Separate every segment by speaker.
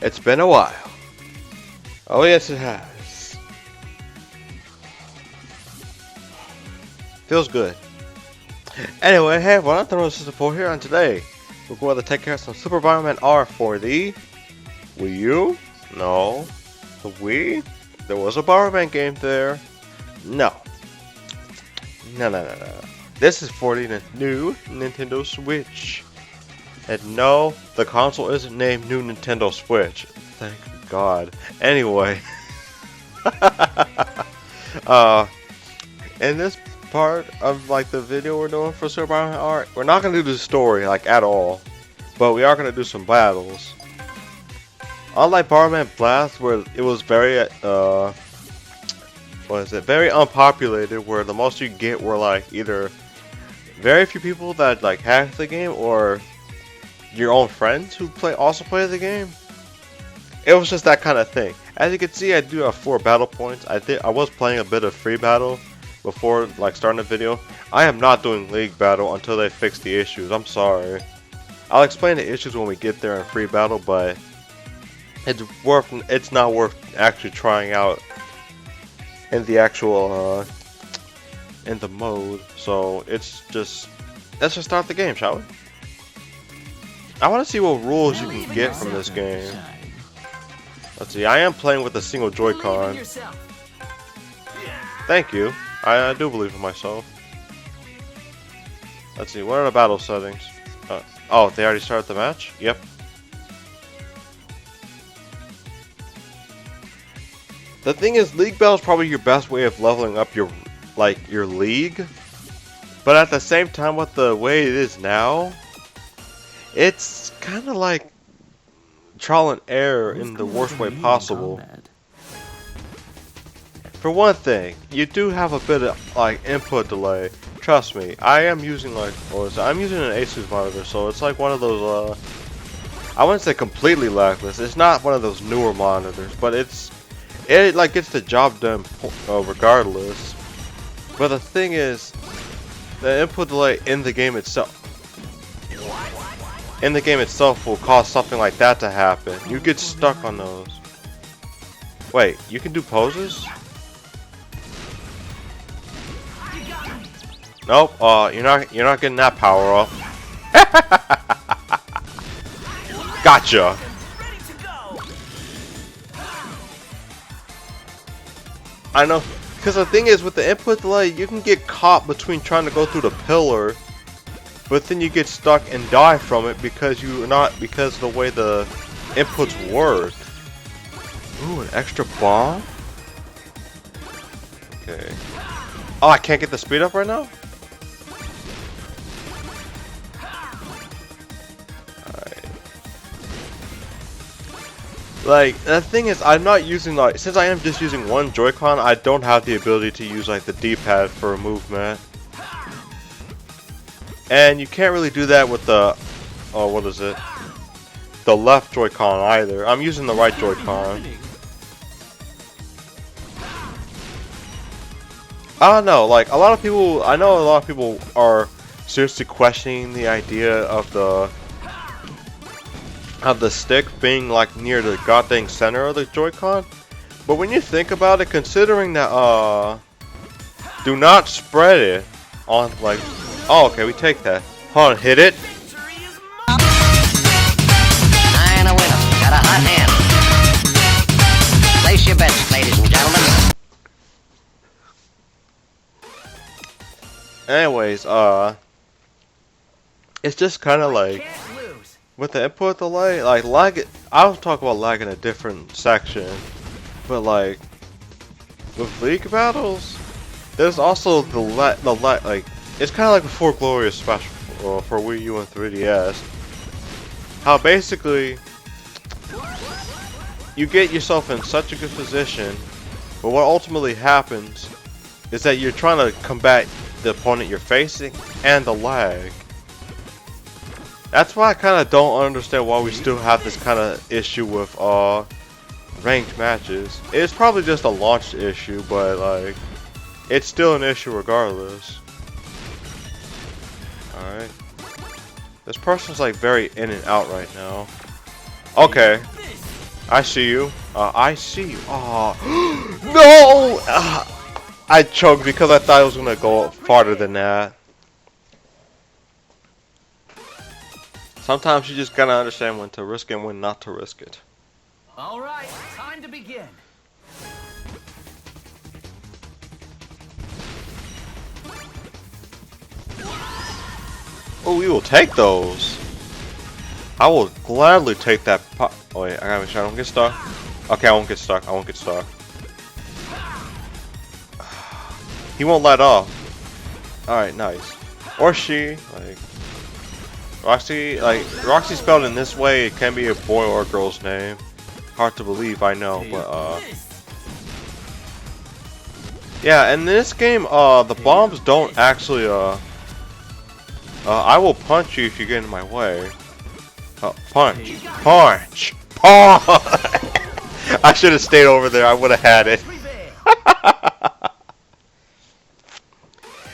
Speaker 1: It's been a while. Oh yes it has. Feels good. Anyway, hey everyone, Anthon this is the Paul here, and today we're going to take care of some Super Bomberman R for the Wii U? No. The Wii? There was a Bomberman game there. No. No. This is for the new Nintendo Switch. And no, the console isn't named New Nintendo Switch. Thank God. Anyway. In this part of the video we're doing for Super Bomberman R, we're not gonna do the story at all, but we are gonna do some battles. Unlike Bomberman Blast, where it was very very unpopulated, where the most you get were either very few people that hack the game or your own friends who also play the game. It was just that kind of thing. As you can see, I do have 4 battle points. I was playing a bit of free battle before starting the video. I am not doing league battle until they fix the issues. I'm sorry. I'll explain the issues when we get there in free battle, but it's not worth actually trying out in the actual in the mode. So let's just start the game, shall we? I want to see what rules you can get from this game. Let's see, I am playing with a single Joy-Con. Thank you. I do believe in myself. Let's see, what are the battle settings? Oh, they already started the match? Yep. The thing is, League Battle is probably your best way of leveling up your league. But at the same time, with the way it is now, it's kind of like trial and error in the worst way possible. For one thing, you do have a bit of input delay. Trust me, I am using I'm using an Asus monitor, so it's one of those I wouldn't say completely lagless. It's not one of those newer monitors, but it gets the job done regardless. But the thing is, the input delay in the game itself will cause something like that to happen. You get stuck on those. Wait, you can do poses? Nope. You're not getting that power up. Gotcha. I know, because the thing is, with the input delay, you can get caught between trying to go through the pillar, but then you get stuck and die from it because of the way the inputs work. Ooh, an extra bomb? Okay. Oh, I can't get the speed up right now? Alright. The thing is, I'm not using, since I am just using one Joy-Con, I don't have the ability to use, the D-pad for movement. And you can't really do that with the, the left Joy-Con either. I'm using the right Joy-Con. I don't know, I know a lot of people are seriously questioning the idea of the stick being near the goddamn center of the Joy-Con. But when you think about it, considering that do not spread it on oh, okay, we take that. Hold on, hit it.
Speaker 2: I'm a winner. Got a hot hand. Place your bets, ladies and gentlemen.
Speaker 1: Anyways, it's just kind of with the input delay, lag. I'll talk about lag in a different section, but with League battles, there's also the lag. It's kind of like before Glorious Special for Wii U and 3DS. How basically you get yourself in such a good position, but what ultimately happens is that you're trying to combat the opponent you're facing and the lag. That's why I kind of don't understand why we still have this kind of issue with ranked matches. It's probably just a launch issue, but it's still an issue regardless. Alright. This person's very in and out right now. Okay. I see you. I see you. Oh no! I choked because I thought it was gonna go farther than that. Sometimes you just gotta understand when to risk it and when not to risk it.
Speaker 3: All right, time to begin.
Speaker 1: Oh, we will take those. I will gladly take that pot. Oh wait, I gotta make sure I don't get stuck. Okay, I won't get stuck. I won't get stuck. He won't let off. Alright, nice. Or she, like Roxy spelled in this way, it can be a boy or a girl's name. Hard to believe, I know, but yeah, in this game, the bombs don't actually, I will punch you if you get in my way. Punch. Punch. Punch! I should have stayed over there, I would have had it.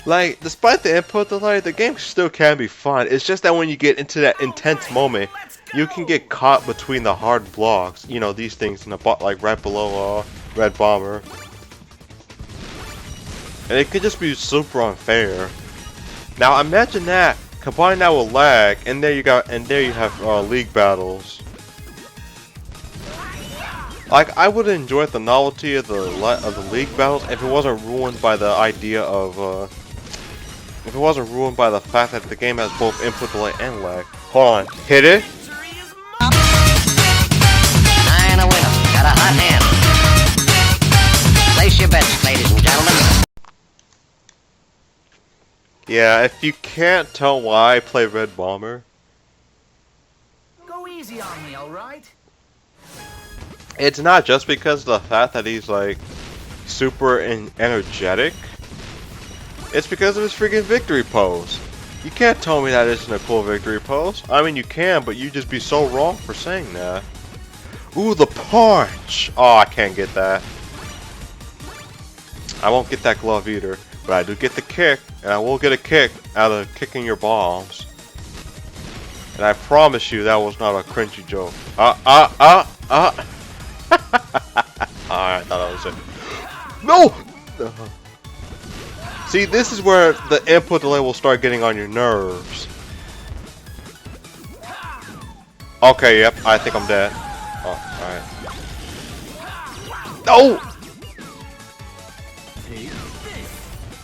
Speaker 1: Like, despite the input delay, the game still can be fun. It's just that when you get into that intense moment, you can get caught between the hard blocks. You know, these things in the like right below Red Bomber. And it could just be super unfair. Now imagine that, combine that with lag, and there you have league battles. Like, I would enjoy the novelty of the league battles if it wasn't ruined by the idea of if it wasn't ruined by the fact that the game has both input delay and lag. Hold on, hit it.
Speaker 2: Nine a winner. Got a hot hand. Place your bets, ladies and gentlemen.
Speaker 1: Yeah, if you can't tell why I play Red Bomber,
Speaker 3: Go easy on me, all right?
Speaker 1: it's not just because of the fact that he's like super energetic. It's because of his freaking victory pose. You can't tell me that isn't a cool victory pose. I mean, you can, but you just be so wrong for saying that. Ooh, the punch! Oh, I can't get that. I won't get that glove either, but I do get the kick, and I will get a kick out of kicking your balls. And I promise you that was not a cringy joke. Alright, I thought that was it. No! See, this is where the input delay will start getting on your nerves. Okay, yep, I think I'm dead. Oh, alright. No!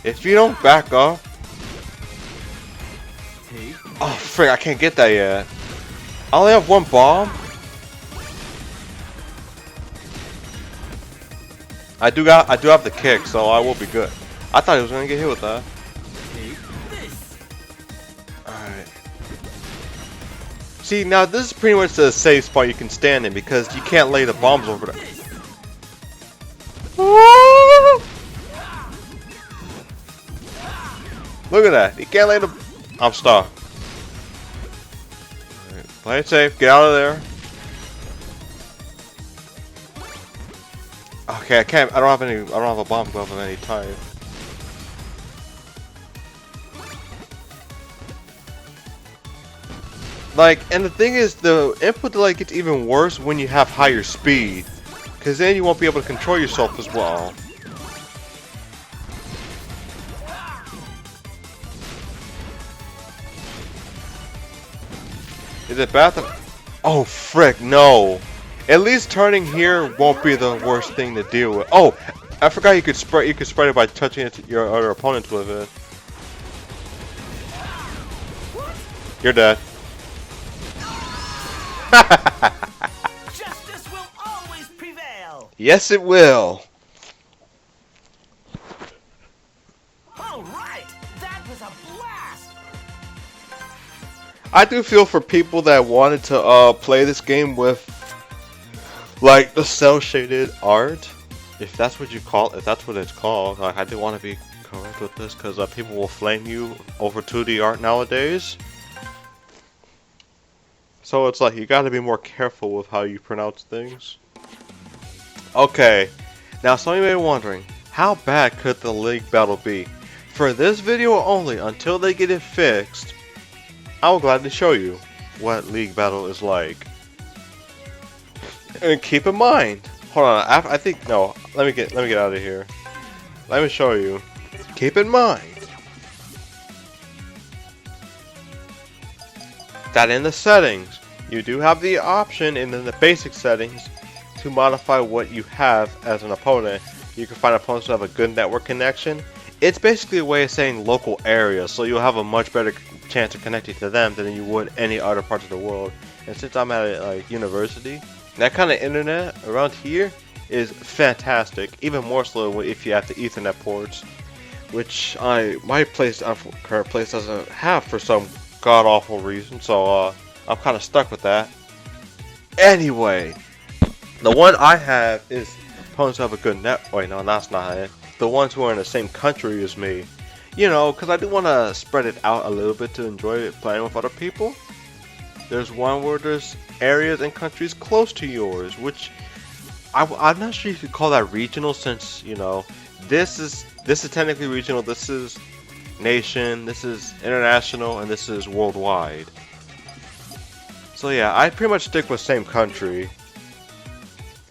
Speaker 1: If you don't back up... Oh, frick, I can't get that yet. I only have one bomb. I do have the kick, so I will be good. I thought he was gonna get hit with that. Alright. See, now this is pretty much the safe spot you can stand in because you can't lay the bombs over there. Look at that. He can't lay the... I'm stuck. Right, play it safe. Get out of there. Okay, I can't. I don't have a bomb glove of any type. Like, and the thing is, the input delay gets even worse when you have higher speed, because then you won't be able to control yourself as well. Is it bad? Oh, frick, no. At least turning here won't be the worst thing to deal with. Oh, I forgot you could spread it by touching it your other opponent with it. You're dead.
Speaker 3: Justice will always prevail.
Speaker 1: Yes, it will.
Speaker 3: All right, that was a blast.
Speaker 1: I do feel for people that wanted to play this game with like the cell shaded art, if that's what you call, if that's what it's called. Like, I do want to be correct with this because people will flame you over 2D art nowadays. So it's like you got to be more careful with how you pronounce things. Okay, now some of you may be wondering, how bad could the league battle be? For this video only, until they get it fixed, I will gladly show you what league battle is like. And keep in mind, hold on. I think no. Let me get out of here. Let me show you. Keep in mind that in the settings, you do have the option in the basic settings to modify what you have as an opponent. You can find opponents who have a good network connection. It's basically a way of saying local areas, so you'll have a much better chance of connecting to them than you would any other parts of the world. And since I'm at like university, that kind of internet around here is fantastic. Even more so if you have the Ethernet ports, which my current place doesn't have for some god awful reason. So I'm kind of stuck with that. Anyway, the one I have is opponents who have a good net. Wait, no, that's not it. The ones who are in the same country as me. You know, because I do want to spread it out a little bit to enjoy it playing with other people. There's one where there's areas and countries close to yours, which I'm not sure you could call that regional, since you know this is technically regional. This is nation, this is international, and this is worldwide. So yeah, I pretty much stick with same country.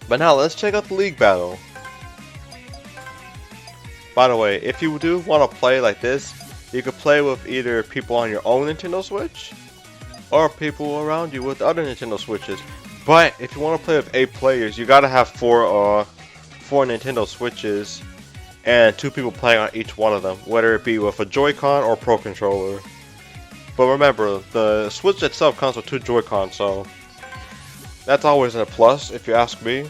Speaker 1: But now let's check out the league battle. By the way, if you do want to play like this, you can play with either people on your own Nintendo Switch or people around you with other Nintendo Switches. But if you want to play with 8 players, you gotta have four Nintendo Switches and 2 people playing on each one of them, whether it be with a Joy-Con or Pro Controller. But remember, the Switch itself comes with 2 Joy-Cons, so that's always a plus if you ask me.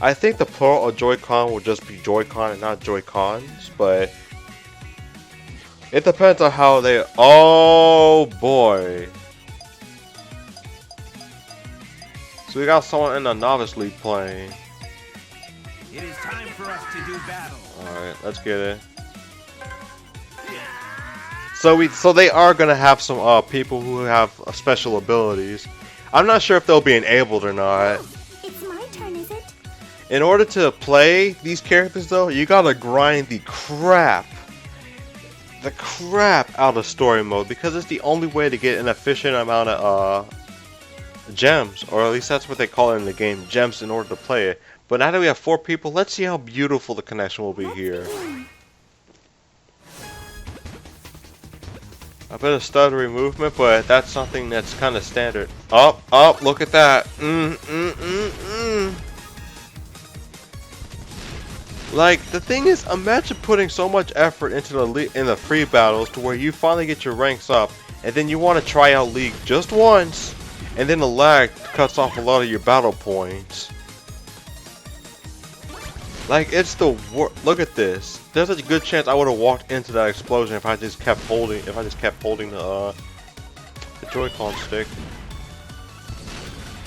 Speaker 1: I think the plural of Joy-Con will just be Joy-Con and not Joy-Cons, but it depends on how they... Oh boy! So we got someone in the Novice League playing.
Speaker 3: It is time for us to do battle.
Speaker 1: Alright, let's get it. So they are gonna have some people who have special abilities. I'm not sure if they'll be enabled or not.
Speaker 4: It's my turn, is it?
Speaker 1: In order to play these characters though, you gotta grind the crap out of story mode, because it's the only way to get an efficient amount of gems, or at least that's what they call it in the game, gems, in order to play it. But now that we have 4 people, let's see how beautiful the connection will be here. A bit of stuttery movement, but that's something that's kind of standard. Up, look at that. Like, the thing is, imagine putting so much effort into the free battles to where you finally get your ranks up, and then you want to try out League just once, and then the lag cuts off a lot of your battle points. Like, it's the worst. Look at this. There's a good chance I would have walked into that explosion if I just kept holding the Joy-Con stick.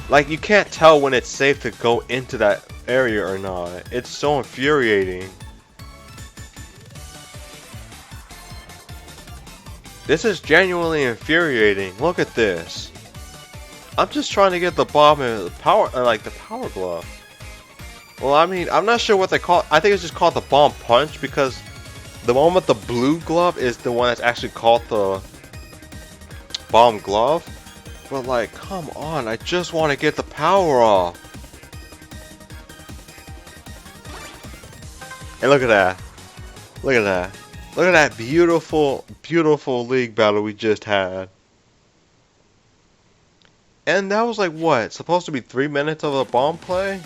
Speaker 1: Like, you can't tell when it's safe to go into that area or not. It's so infuriating. This is genuinely infuriating. Look at this. I'm just trying to get the bomb and the power, like the power glove. Well, I mean, I'm not sure what they call it. I think it's just called the bomb punch, because the one with the blue glove is the one that's actually called the bomb glove. But like, come on, I just want to get the power off. And look at that. Look at that. Look at that beautiful, beautiful league battle we just had. And that was like, what? Supposed to be 3 minutes of a bomb play?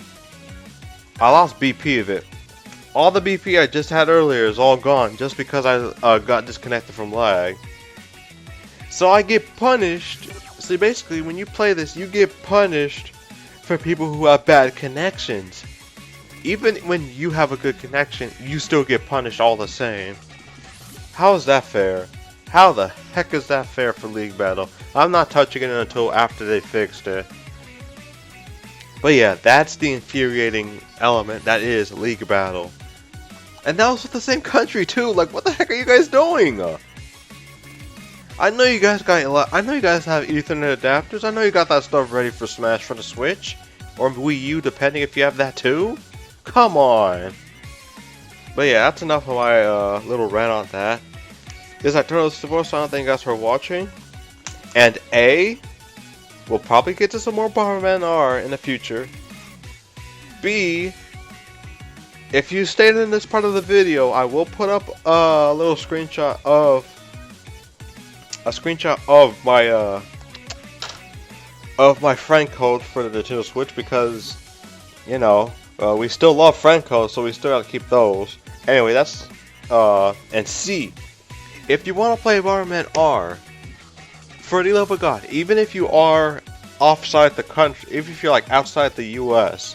Speaker 1: I lost BP of it. All the BP I just had earlier is all gone just because I got disconnected from lag. So I get punished. See, basically, when you play this, you get punished for people who have bad connections. Even when you have a good connection, you still get punished all the same. How is that fair? How the heck is that fair for League Battle? I'm not touching it until after they fixed it. But yeah, that's the infuriating element that is League Battle. And that was with the same country too. Like, what the heck are you guys doing? I know you guys have Ethernet adapters. I know you got that stuff ready for Smash for the Switch or Wii U, depending if you have that too. Come on. But yeah, that's enough of my little rant on that. This is Anthon-patapon, so thank you guys for watching. And we'll probably get to some more Bomberman R in the future. B, if you stayed in this part of the video, I will put up a little screenshot of my friend code for the Nintendo Switch, because you know we still love friend codes, so we still gotta keep those. Anyway, that's and C, if you want to play Bomberman R, for the love of God, even if you are offside the country, if you're like outside the US,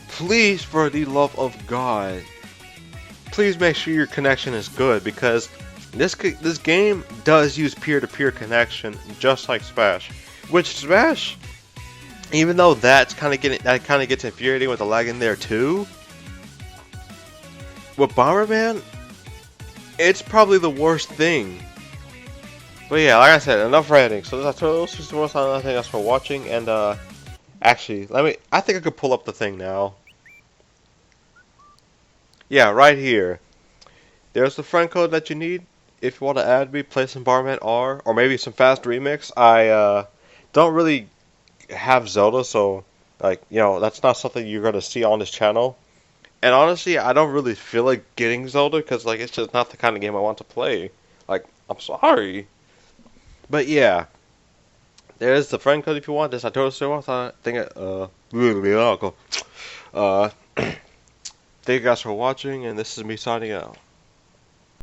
Speaker 1: please, for the love of God, please make sure your connection is good, because this game does use peer-to-peer connection, just like Smash. Which Smash, even though that kind of gets infuriating with the lag in there too, with Bomberman, it's probably the worst thing. But yeah, like I said, enough ranting. So that's just nothing else for watching. And actually, I think I could pull up the thing now. Yeah, right here. There's the friend code that you need if you want to add me, play some Bomberman R, or maybe some fast remix. I don't really have Zelda, so like, you know, that's not something you're gonna see on this channel. And honestly, I don't really feel like getting Zelda, because like it's just not the kind of game I want to play. Like, I'm sorry. But yeah, there's the friend code if you want this. I totally thank you guys for watching, and this is me signing out.